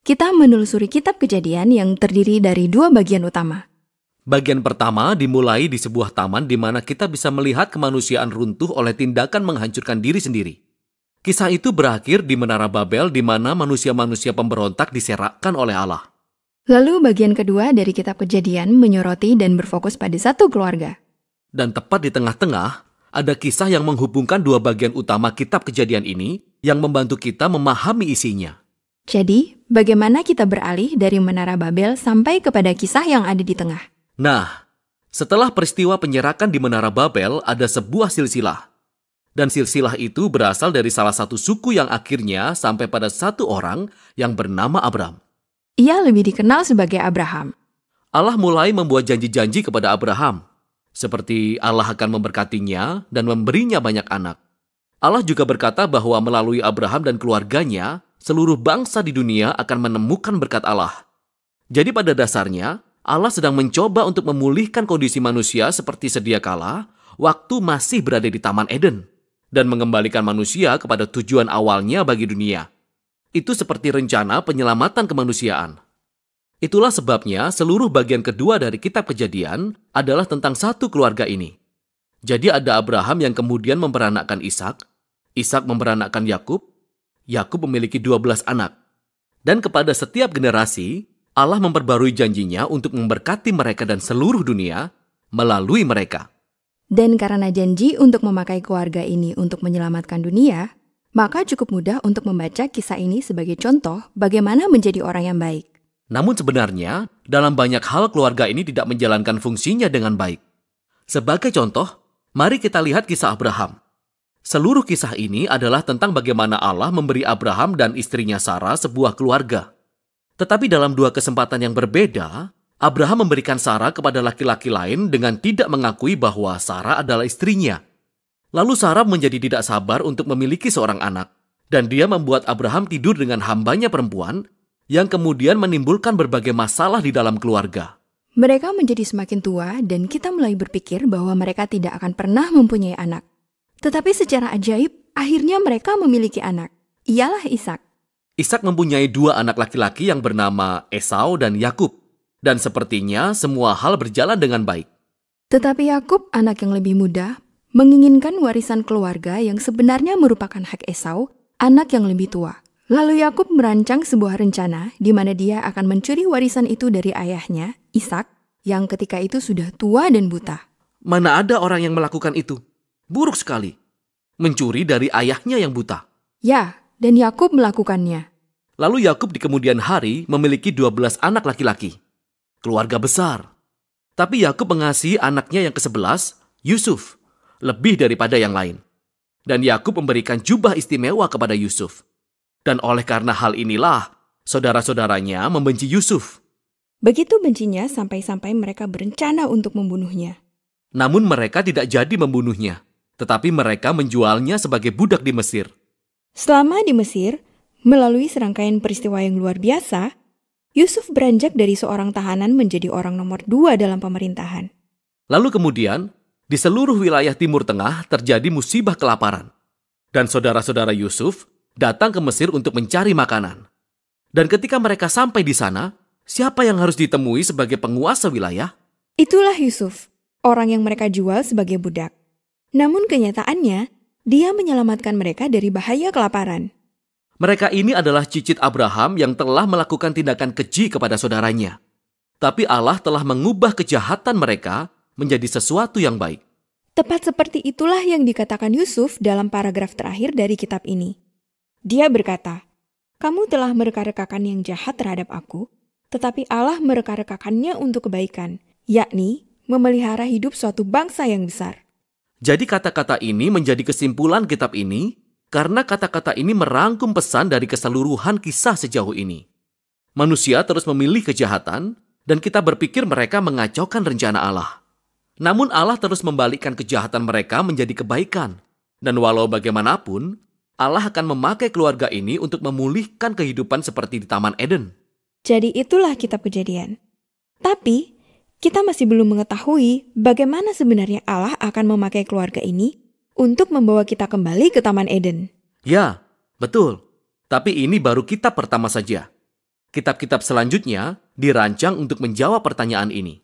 Kita menelusuri kitab Kejadian yang terdiri dari dua bagian utama. Bagian pertama dimulai di sebuah taman di mana kita bisa melihat kemanusiaan runtuh oleh tindakan menghancurkan diri sendiri. Kisah itu berakhir di Menara Babel di mana manusia-manusia pemberontak diserakkan oleh Allah. Lalu bagian kedua dari kitab Kejadian menyoroti dan berfokus pada satu keluarga. Dan tepat di tengah-tengah, ada kisah yang menghubungkan dua bagian utama kitab Kejadian ini yang membantu kita memahami isinya. Jadi, bagaimana kita beralih dari Menara Babel sampai kepada kisah yang ada di tengah? Nah, setelah peristiwa penyerakan di Menara Babel, ada sebuah silsilah. Dan silsilah itu berasal dari salah satu suku yang akhirnya sampai pada satu orang yang bernama Abram. Ia lebih dikenal sebagai Abraham. Allah mulai membuat janji-janji kepada Abraham, seperti Allah akan memberkatinya dan memberinya banyak anak. Allah juga berkata bahwa melalui Abraham dan keluarganya, seluruh bangsa di dunia akan menemukan berkat Allah. Jadi pada dasarnya, Allah sedang mencoba untuk memulihkan kondisi manusia seperti sedia kala, waktu masih berada di Taman Eden, dan mengembalikan manusia kepada tujuan awalnya bagi dunia. Itu seperti rencana penyelamatan kemanusiaan. Itulah sebabnya seluruh bagian kedua dari kitab Kejadian adalah tentang satu keluarga ini. Jadi ada Abraham yang kemudian memperanakkan Ishak, Ishak memperanakkan Yakub, Yakub memiliki 12 anak. Dan kepada setiap generasi, Allah memperbarui janjinya untuk memberkati mereka dan seluruh dunia melalui mereka. Dan karena janji untuk memakai keluarga ini untuk menyelamatkan dunia, maka cukup mudah untuk membaca kisah ini sebagai contoh bagaimana menjadi orang yang baik. Namun sebenarnya, dalam banyak hal keluarga ini tidak menjalankan fungsinya dengan baik. Sebagai contoh, mari kita lihat kisah Abraham. Seluruh kisah ini adalah tentang bagaimana Allah memberi Abraham dan istrinya Sarah sebuah keluarga. Tetapi dalam dua kesempatan yang berbeda, Abraham memberikan Sarah kepada laki-laki lain dengan tidak mengakui bahwa Sarah adalah istrinya. Lalu Sarah menjadi tidak sabar untuk memiliki seorang anak, dan dia membuat Abraham tidur dengan hambanya perempuan, yang kemudian menimbulkan berbagai masalah di dalam keluarga. Mereka menjadi semakin tua dan kita mulai berpikir bahwa mereka tidak akan pernah mempunyai anak. Tetapi secara ajaib, akhirnya mereka memiliki anak. Ialah Ishak. Ishak mempunyai dua anak laki-laki yang bernama Esau dan Yakub. Dan sepertinya semua hal berjalan dengan baik. Tetapi Yakub, anak yang lebih muda, menginginkan warisan keluarga yang sebenarnya merupakan hak Esau, anak yang lebih tua. Lalu Yakub merancang sebuah rencana di mana dia akan mencuri warisan itu dari ayahnya, Ishak, yang ketika itu sudah tua dan buta. Mana ada orang yang melakukan itu? Buruk sekali. Mencuri dari ayahnya yang buta. Ya, dan Yakub melakukannya. Lalu Yakub di kemudian hari memiliki 12 anak laki-laki. Keluarga besar. Tapi Yakub mengasihi anaknya yang ke-11, Yusuf, lebih daripada yang lain. Dan Yakub memberikan jubah istimewa kepada Yusuf. Dan oleh karena hal inilah, saudara-saudaranya membenci Yusuf. Begitu bencinya sampai-sampai mereka berencana untuk membunuhnya. Namun mereka tidak jadi membunuhnya, tetapi mereka menjualnya sebagai budak di Mesir. Selama di Mesir, melalui serangkaian peristiwa yang luar biasa, Yusuf beranjak dari seorang tahanan menjadi orang nomor 2 dalam pemerintahan. Lalu kemudian, di seluruh wilayah Timur Tengah terjadi musibah kelaparan. Dan saudara-saudara Yusuf datang ke Mesir untuk mencari makanan. Dan ketika mereka sampai di sana, siapa yang harus ditemui sebagai penguasa wilayah? Itulah Yusuf, orang yang mereka jual sebagai budak. Namun kenyataannya, dia menyelamatkan mereka dari bahaya kelaparan. Mereka ini adalah cicit Abraham yang telah melakukan tindakan keji kepada saudaranya. Tapi Allah telah mengubah kejahatan mereka menjadi sesuatu yang baik. Tepat seperti itulah yang dikatakan Yusuf dalam paragraf terakhir dari kitab ini. Dia berkata, "Kamu telah mereka-rekakan yang jahat terhadap aku, tetapi Allah mereka-rekakannya untuk kebaikan, yakni memelihara hidup suatu bangsa yang besar." Jadi kata-kata ini menjadi kesimpulan kitab ini, karena kata-kata ini merangkum pesan dari keseluruhan kisah sejauh ini. Manusia terus memilih kejahatan, dan kita berpikir mereka mengacaukan rencana Allah. Namun Allah terus membalikkan kejahatan mereka menjadi kebaikan. Dan walau bagaimanapun, Allah akan memakai keluarga ini untuk memulihkan kehidupan seperti di Taman Eden. Jadi itulah kitab Kejadian. Tapi, kita masih belum mengetahui bagaimana sebenarnya Allah akan memakai keluarga ini untuk membawa kita kembali ke Taman Eden. Ya, betul. Tapi ini baru kitab pertama saja. Kitab-kitab selanjutnya dirancang untuk menjawab pertanyaan ini.